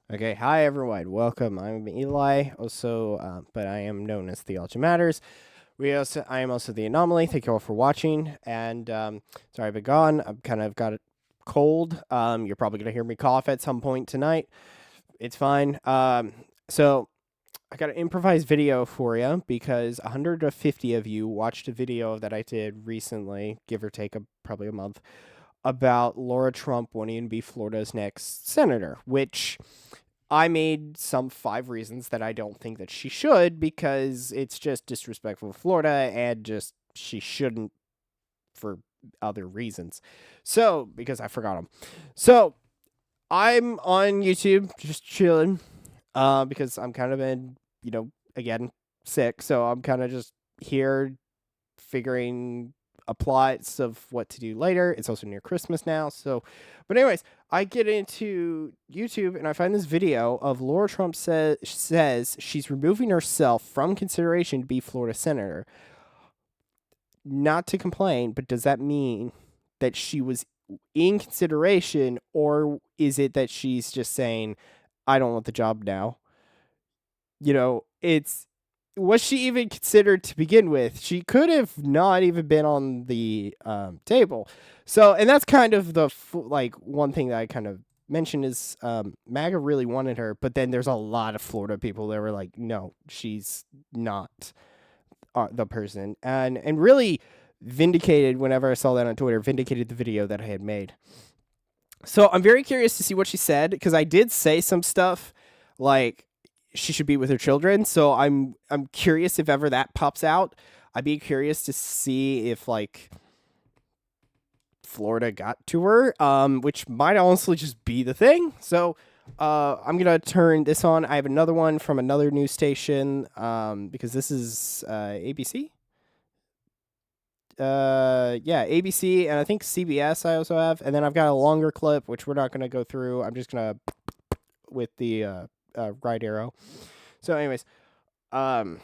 Okay, hi everyone. Welcome. I'm Eli, also, but I am known as TheologyMatters. I am also the Anomaly. Thank you all for watching. And sorry I've been gone. I've kind of got a cold. You're probably gonna hear me cough at some point tonight. It's fine. So I got an improvised video for you because 150 of you watched a video that I did recently, give or take probably a month, about Lara Trump wanting to be Florida's next senator, which I made some 5 reasons that I don't think that she should because it's just disrespectful to Florida and just she shouldn't for other reasons. So, because I forgot them. So, I'm on YouTube just chilling because I'm kind of again, sick. So, I'm kind of just here figuring plots of what to do later. It's also near Christmas now. So, but anyways, I get into YouTube and I find this video of Lara Trump says she's removing herself from consideration to be Florida senator. Not to complain, but does that mean that she was in consideration, or is it that she's just saying, I don't want the job now? Was she even considered to begin with? She could have not even been on the table. So, and that's kind of the one thing that I kind of mentioned is MAGA really wanted her, but then there's a lot of Florida people that were like, no, she's not the person, and really vindicated whenever I saw that on Twitter, vindicated the video that I had made. So I'm very curious to see what she said because I did say some stuff like she should be with her children. So I'm curious if ever that pops out. I'd be curious to see if Florida got to her, which might honestly just be the thing. So I'm gonna turn this on. I have another one from another news station because this is ABC. Yeah, ABC and I think CBS I also have, and then I've got a longer clip which we're not gonna go through. I'm just gonna with the right arrow. So, anyways, so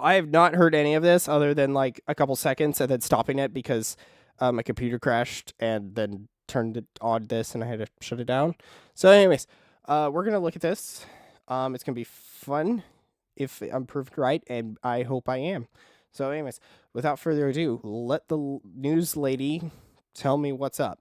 I have not heard any of this other than like a couple seconds and then stopping it because my computer crashed and then turned it on this and I had to shut it down. So, anyways, we're gonna look at this. It's gonna be fun if I'm proved right, and I hope I am. So, anyways, without further ado, let the news lady tell me what's up.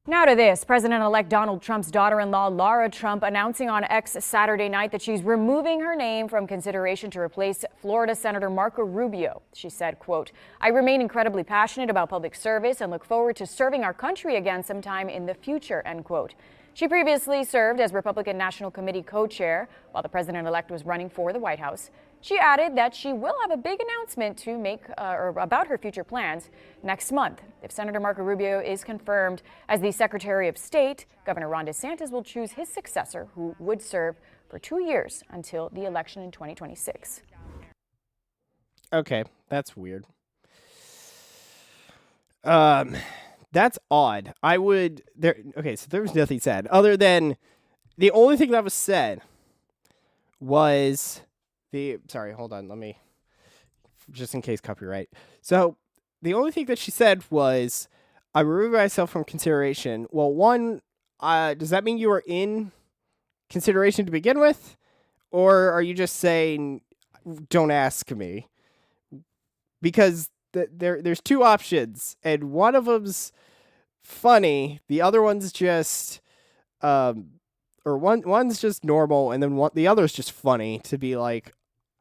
Now to this, President-elect Donald Trump's daughter-in-law, Lara Trump, announcing on X Saturday night that she's removing her name from consideration to replace Florida Senator Marco Rubio. She said, quote, I remain incredibly passionate about public service and look forward to serving our country again sometime in the future, end quote. She previously served as Republican National Committee co-chair while the president-elect was running for the White House. She added that she will have a big announcement to make about her future plans next month. If Senator Marco Rubio is confirmed as the Secretary of State, Governor Ron DeSantis will choose his successor, who would serve for 2 years until the election in 2026. Okay, that's weird. That's odd. Okay, so there was nothing said other than the only thing that was said was sorry, hold on, let me, just in case copyright. So the only thing that she said was, I remove myself from consideration. Well, one, does that mean you were in consideration to begin with? Or are you just saying, don't ask me? Because there's 2 options, and one of them's funny, the other one's just one's just normal, and then the other's just funny to be like,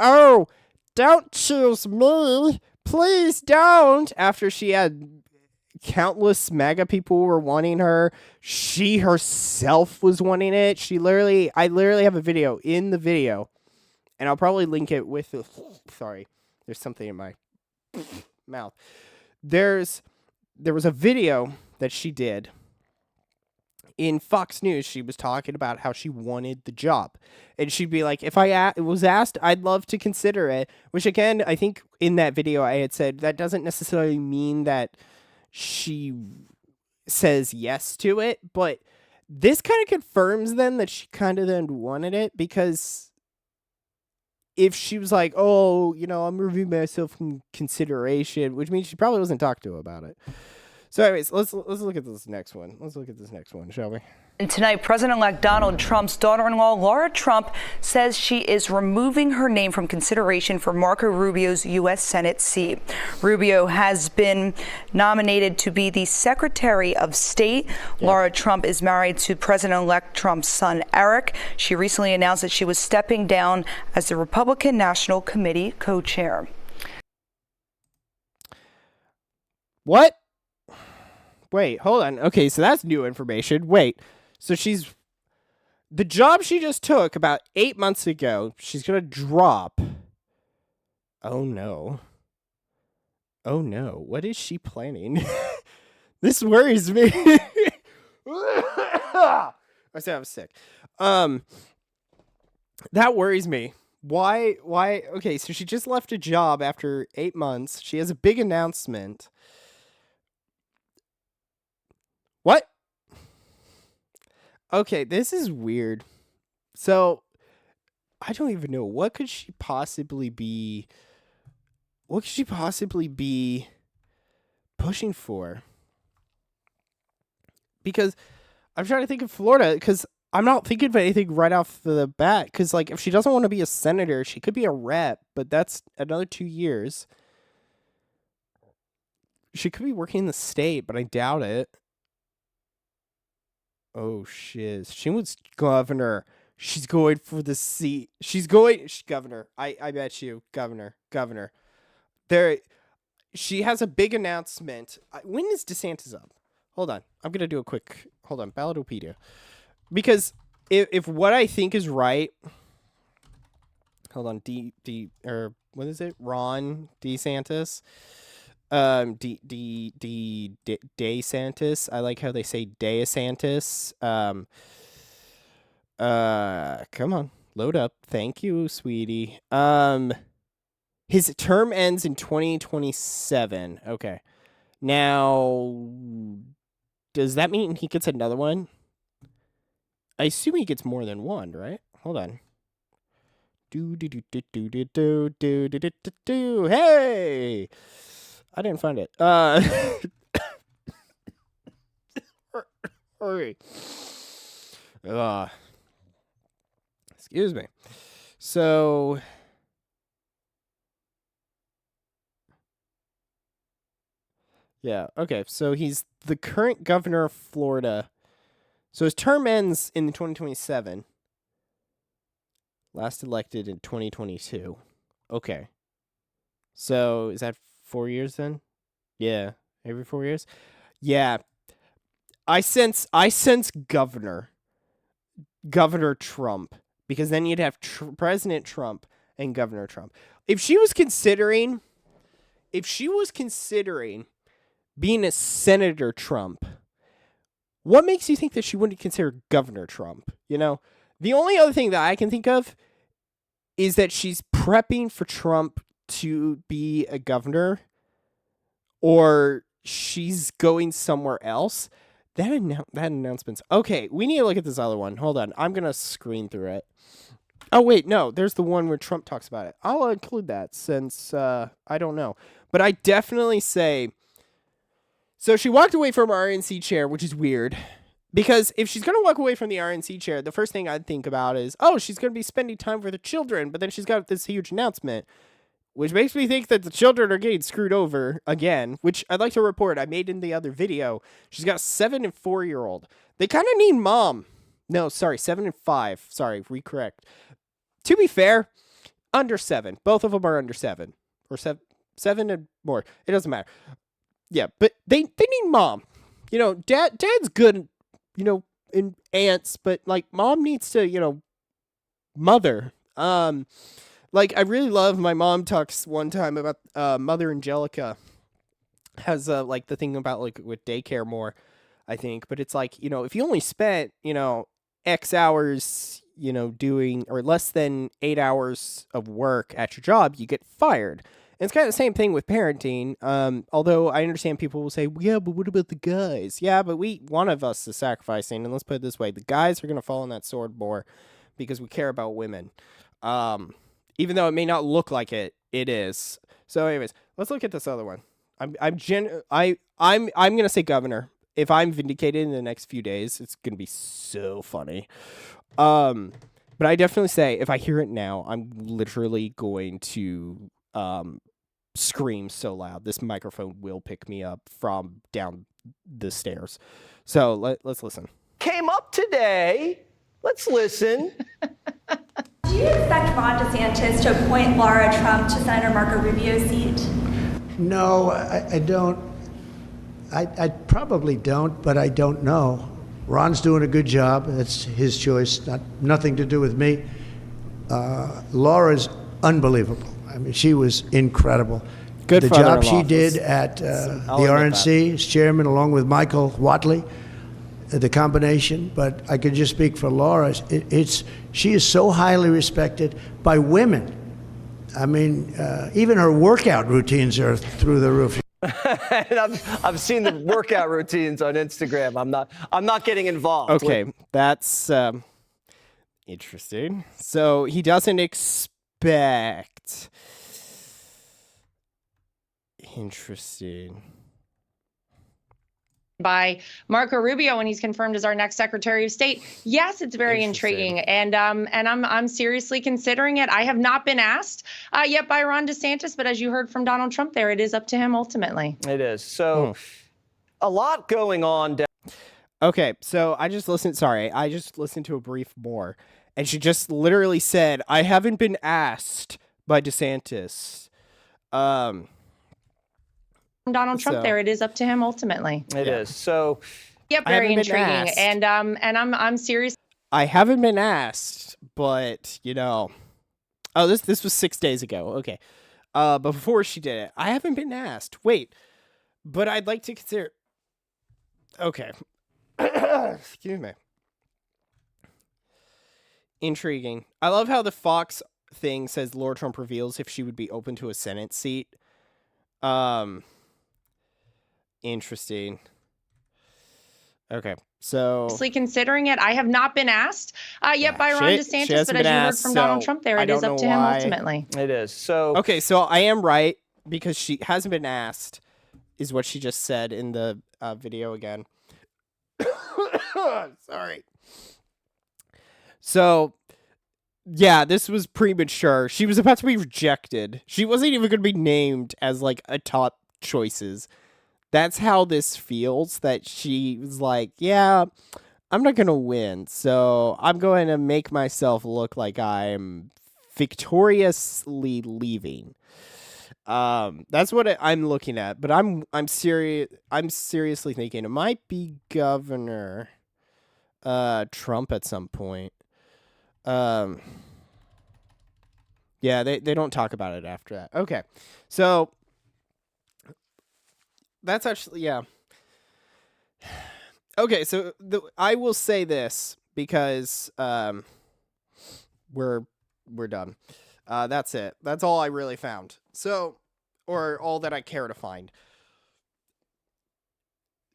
oh, don't choose me, please don't, after she had countless MAGA people were wanting her. She herself was wanting it. I literally have a video in the video, and I'll probably link it with sorry, there's something in my mouth. There was a video that she did in Fox News. She was talking about how she wanted the job, and she'd be like, if I was asked, I'd love to consider it, which again, I think in that video I had said that doesn't necessarily mean that she says yes to it, but this kind of confirms then that she kind of then wanted it, because if she was like, oh, I'm removing myself from consideration, which means she probably wasn't talked to about it. So, anyways, let's look at this next one. Let's look at this next one, shall we? And tonight, President-elect Donald Trump's daughter-in-law, Lara Trump, says she is removing her name from consideration for Marco Rubio's U.S. Senate seat. Rubio has been nominated to be the Secretary of State. Yeah. Lara Trump is married to President-elect Trump's son, Eric. She recently announced that she was stepping down as the Republican National Committee co-chair. What? Wait, hold on. Okay, so that's new information. Wait. So the job she just took about 8 months ago, she's going to drop. Oh, no. Oh, no. What is she planning? This worries me. I said I'm sick. That worries me. Why? Okay, so she just left a job after 8 months. She has a big announcement. What? Okay, this is weird. So, I don't even know. What could she possibly be pushing for? Because I'm trying to think of Florida, because I'm not thinking of anything right off the bat. Because, like, if she doesn't want to be a senator, she could be a rep, but that's another 2 years. She could be working in the state, but I doubt it. Oh, shiz. She was governor. She's going for the seat. Governor. I bet you. Governor. She has a big announcement. When is DeSantis up? Hold on. I'm going to do a quick... Hold on. Ballotopedia. Because if what I think is right... Hold on. What is it? Ron DeSantis. DeSantis. I like how they say DeSantis. Come on, load up. Thank you, sweetie. His term ends in 2027. Okay. Now, does that mean he gets another one? I assume he gets more than one, right? Hold on. Hey! I didn't find it. Hurry. Excuse me. So, yeah, okay. So he's the current governor of Florida. So his term ends in 2027. Last elected in 2022. Okay. So is that 4 years then? Yeah, every 4 years. Yeah, I sense Governor Trump, because then you'd have President Trump and Governor Trump. If she was considering being a Senator Trump, what makes you think that she wouldn't consider Governor Trump? You know, the only other thing that I can think of is that she's prepping for Trump to be a governor, or she's going somewhere else. That announcement's... Okay, we need to look at this other one. Hold on. I'm going to screen through it. Oh, wait, no. There's the one where Trump talks about it. I'll include that since I don't know. But I definitely say... So she walked away from her RNC chair, which is weird. Because if she's going to walk away from the RNC chair, the first thing I'd think about is, oh, she's going to be spending time with her children. But then she's got this huge announcement, which makes me think that the children are getting screwed over again, which I'd like to report. I made in the other video. She's got a 7 and 4-year-old. They kind of need mom. No, sorry, 7 and 5. Sorry, recorrect. To be fair, under 7. Both of them are under 7. Or 7 and more. It doesn't matter. Yeah, but they need mom. You know, dad's good, you know, in aunts, but like mom needs to, you know, mother. Like, I really love, my mom talks one time about Mother Angelica has like the thing about like with daycare more, I think. But it's like, you know, if you only spent, you know, X hours, you know, doing, or less than 8 hours of work at your job, you get fired. And it's kind of the same thing with parenting. Although I understand people will say, well, yeah, but what about the guys? Yeah, but one of us is sacrificing. And let's put it this way. The guys are going to fall on that sword more because we care about women. Even though it may not look like it, it is. So anyways, let's look at this other one. I'm gonna say governor. If I'm vindicated in the next few days, it's gonna be so funny. But I definitely say if I hear it now, I'm literally going to scream so loud this microphone will pick me up from down the stairs. So let's listen. Came up today. Let's listen. Do you expect Ron DeSantis to appoint Lara Trump to Senator Marco Rubio's seat? No, I don't. I probably don't, but I don't know. Ron's doing a good job. That's his choice, nothing to do with me. Laura's unbelievable. I mean, she was incredible. Good the job she did at the RNC as chairman, along with Michael Watley, the combination. But I could just speak for Laura. She is so highly respected by women. I mean, even her workout routines are through the roof. And I've seen the workout routines on Instagram. I'm not getting involved. Okay, that's interesting. So he doesn't expect. Interesting. By Marco Rubio when he's confirmed as our next Secretary of State. Yes, it's very intriguing, and I'm seriously considering it. I have not been asked yet by Ron DeSantis, but as you heard from Donald Trump, there it is up to him ultimately. It is. So a lot going on. Okay, so I just listened to a brief more, and she just literally said, "I haven't been asked by DeSantis." Donald Trump, there it is up to him ultimately. It is. So yep, very intriguing, and I'm serious. I haven't been asked, but oh, this was 6 days ago. Okay, but before she did it, I haven't been asked. Wait, but I'd like to consider. Okay, excuse me. Intriguing. I love how the Fox thing says Lara Trump reveals if she would be open to a Senate seat. Interesting. Okay, so considering it, I have not been asked yet by Ron DeSantis, but as you heard from Donald Trump, there it is up to him ultimately. It is. So okay, so I am right because she hasn't been asked, is what she just said in the video again. Sorry. So yeah, this was premature. She was about to be rejected. She wasn't even going to be named as like a top choices. That's how this feels, that she was like, yeah, I'm not going to win, so I'm going to make myself look like I'm victoriously leaving. That's what I'm looking at, but I'm seriously thinking it might be Governor Trump at some point. Yeah, they don't talk about it after that. Okay, so that's actually, yeah. Okay, so I will say this because we're done. That's it. That's all I really found. So, or all that I care to find.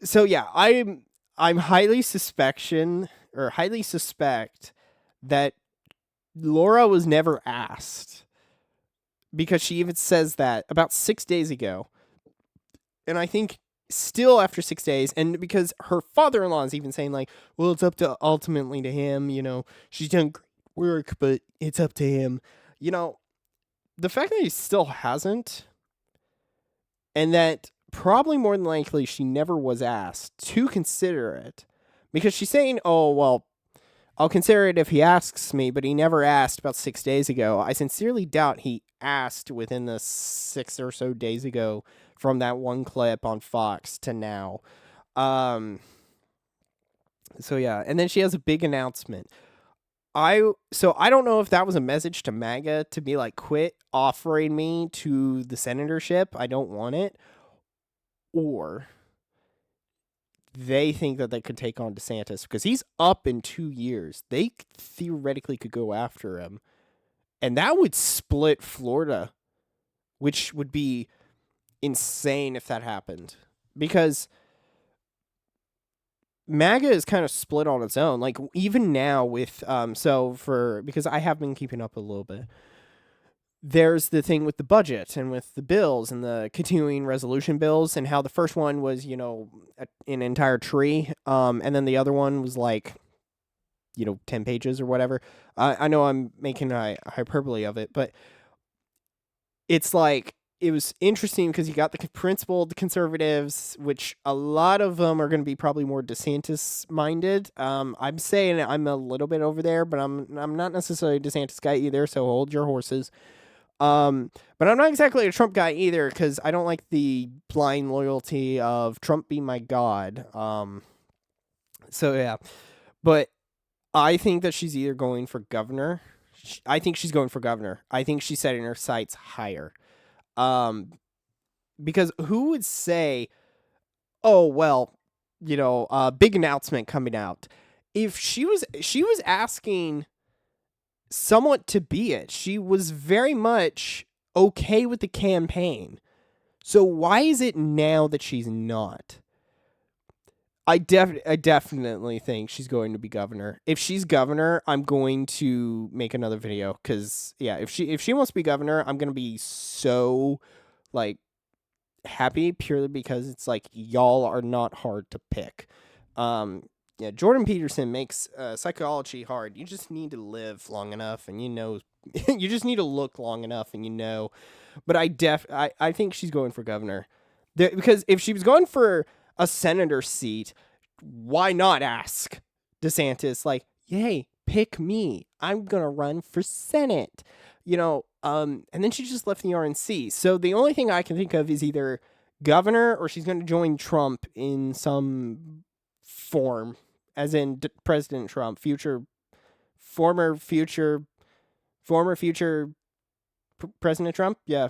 So yeah, I'm highly suspect that Laura was never asked, because she even says that about 6 days ago. And I think still after 6 days, and because her father-in-law is even saying like, well, it's up to ultimately to him, she's done great work, but it's up to him. The fact that he still hasn't, and that probably more than likely she never was asked to consider it, because she's saying, oh, well, I'll consider it if he asks me, but he never asked about 6 days ago. I sincerely doubt he asked within the 6 or so days ago from that one clip on Fox to now. So yeah, and then she has a big announcement. I don't know if that was a message to MAGA to be like, quit offering me to the senatorship, I don't want it, or they think that they could take on DeSantis because he's up in 2 years. They theoretically could go after him, and that would split Florida, which would be insane if that happened, because MAGA is kind of split on its own. Like even now with because I have been keeping up a little bit. there's the thing with the budget and with the bills and the continuing resolution bills, and how the first one was, an entire tree. And then the other one was like, 10 pages or whatever. I know I'm making a hyperbole of it, but it's like, it was interesting because you got the principled conservatives, which a lot of them are going to be probably more DeSantis minded. I'm saying I'm a little bit over there, but I'm not necessarily a DeSantis guy either. So hold your horses. But I'm not exactly a Trump guy either, because I don't like the blind loyalty of Trump be my god. So yeah, but I think that she's either going for governor. I think she's going for governor. I think she's setting her sights higher. Because who would say, oh, well, big announcement coming out. If she was asking somewhat to be it. She was very much okay with the campaign. So why is it now that she's not? I definitely think she's going to be governor. If she's governor, I'm going to make another video, because if she wants to be governor, I'm going to be so happy, purely because it's like, y'all are not hard to pick. Jordan Peterson makes psychology hard. You just need to live long enough, and you just need to look long enough, and But I think she's going for governor, because if she was going for a senator seat, why not ask DeSantis, like, hey, pick me, I'm gonna run for Senate, and then she just left the RNC. So the only thing I can think of is either governor, or she's going to join Trump in some form, as in President Trump, former future President Trump. Yeah,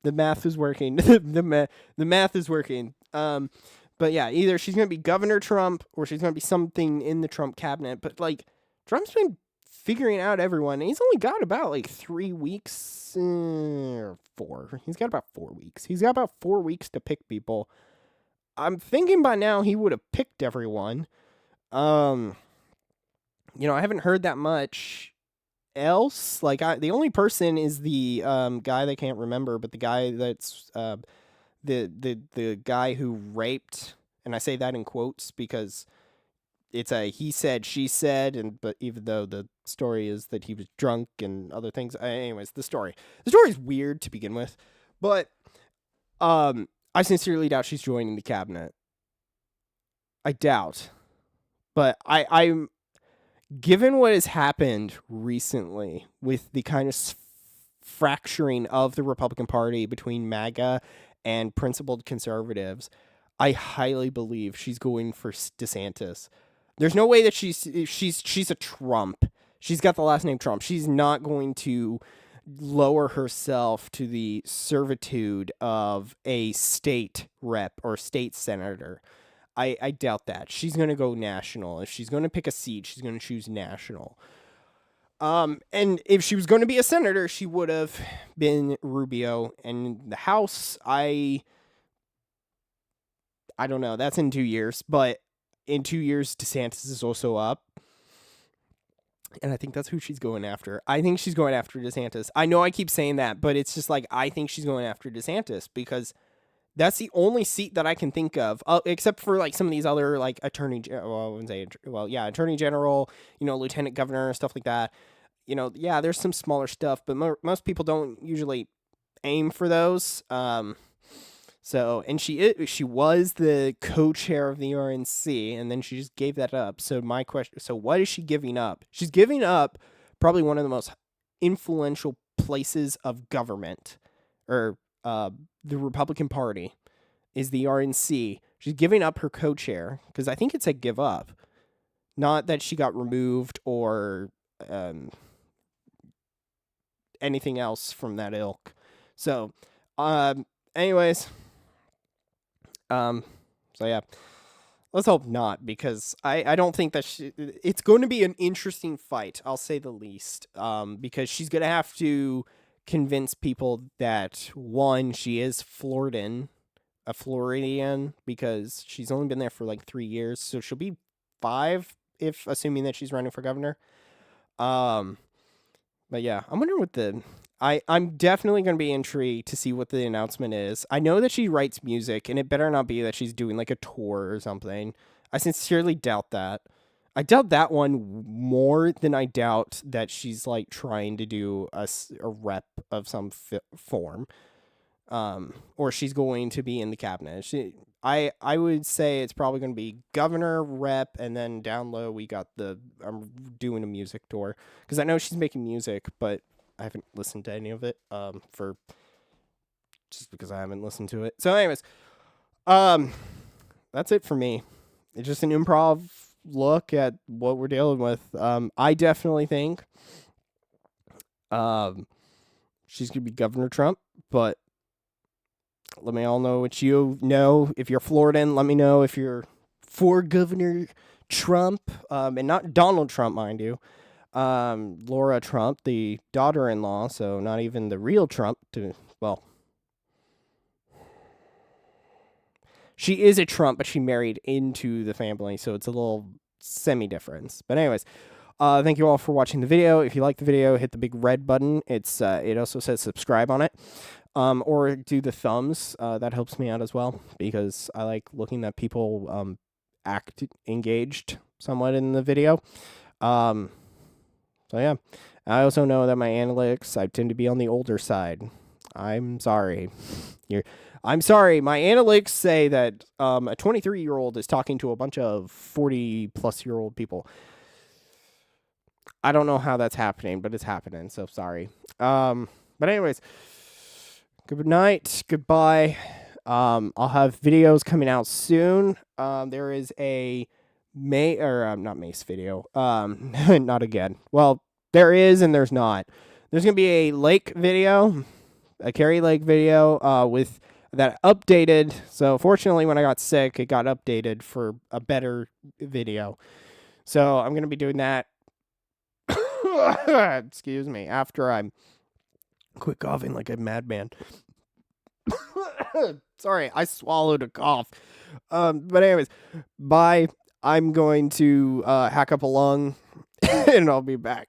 the math is working. the math is working. But yeah, either she's going to be Governor Trump, or she's going to be something in the Trump cabinet. But Trump's been figuring out everyone, and he's only got about 3 weeks, or 4. He's got about 4 weeks. He's got about 4 weeks to pick people. I'm thinking by now he would have picked everyone. I haven't heard that much else. The only person is the guy that I can't remember, but the guy that's the guy who raped, and I say that in quotes because it's a he said, she said, but even though the story is that he was drunk and other things. Anyways, the story is weird to begin with, but I sincerely doubt she's joining the cabinet. I doubt, but I'm given what has happened recently with the kind of fracturing of the Republican Party between MAGA and principled conservatives, I highly believe she's going for DeSantis. There's no way that she's a Trump. She's got the last name Trump. She's not going to lower herself to the servitude of a state rep or state senator. I doubt that. She's going to go national. If she's going to pick a seat, she's going to choose national. And if she was going to be a senator, she would have been Rubio. And the House, I don't know. That's in 2 years. But in 2 years, DeSantis is also up. And I think that's who she's going after. I think she's going after DeSantis. I know I keep saying that, but it's just I think she's going after DeSantis because that's the only seat that I can think of, except for some of these other attorney general, lieutenant governor, stuff like that. There's some smaller stuff, but most people don't usually aim for those. So, and she was the co-chair of the RNC, and then she just gave that up. So my question, what is she giving up? She's giving up probably one of the most influential places of government, or the Republican Party is the RNC. She's giving up her co-chair, because I think it's a give up. Not that she got removed or anything else from that ilk. So, anyways, let's hope not, because I don't think that it's going to be an interesting fight, I'll say the least, because she's going to have to convince people that, one, she is a Floridian, because she's only been there for 3 years, so she'll be 5 if assuming that she's running for governor. But But yeah, I'm wondering what I'm definitely going to be intrigued to see what the announcement is. I know that she writes music, and it better not be that she's doing like a tour or something. I sincerely doubt that. I doubt that one more than I doubt that she's like trying to do a rep of some form. Or she's going to be in the cabinet. I would say it's probably going to be governor, rep, and then down low we got I'm doing a music tour, because I know she's making music, but I haven't listened to any of it just because I haven't listened to it. So anyways, that's it for me. It's just an improv look at what we're dealing with. I definitely think she's going to be Governor Trump, but let me all know what you know. If you're Floridan, let me know if you're for Governor Trump, and not Donald Trump, mind you. Lara Trump, the daughter-in-law, so not even the real Trump. She is a Trump, but she married into the family, so it's a little semi-difference. But anyways, thank you all for watching the video. If you like the video, hit the big red button. It also says subscribe on it. Or do the thumbs. That helps me out as well, because I like looking at people act engaged somewhat in the video. So yeah, I also know that my analytics, I tend to be on the older side. I'm sorry. I'm sorry. My analytics say that a 23-year-old is talking to a bunch of 40-plus-year-old people. I don't know how that's happening, but it's happening, so sorry. But anyways, good night. Goodbye. I'll have videos coming out soon. There is a not Mace video. Not again. Well, there is and there's not. There's going to be a lake video, a Kerry Lake video, with that updated. So fortunately, when I got sick, it got updated for a better video. So I'm going to be doing that. Excuse me. After I'm quit coughing like a madman. Sorry, I swallowed a cough. But anyways, bye. I'm going to hack up a lung, and I'll be back.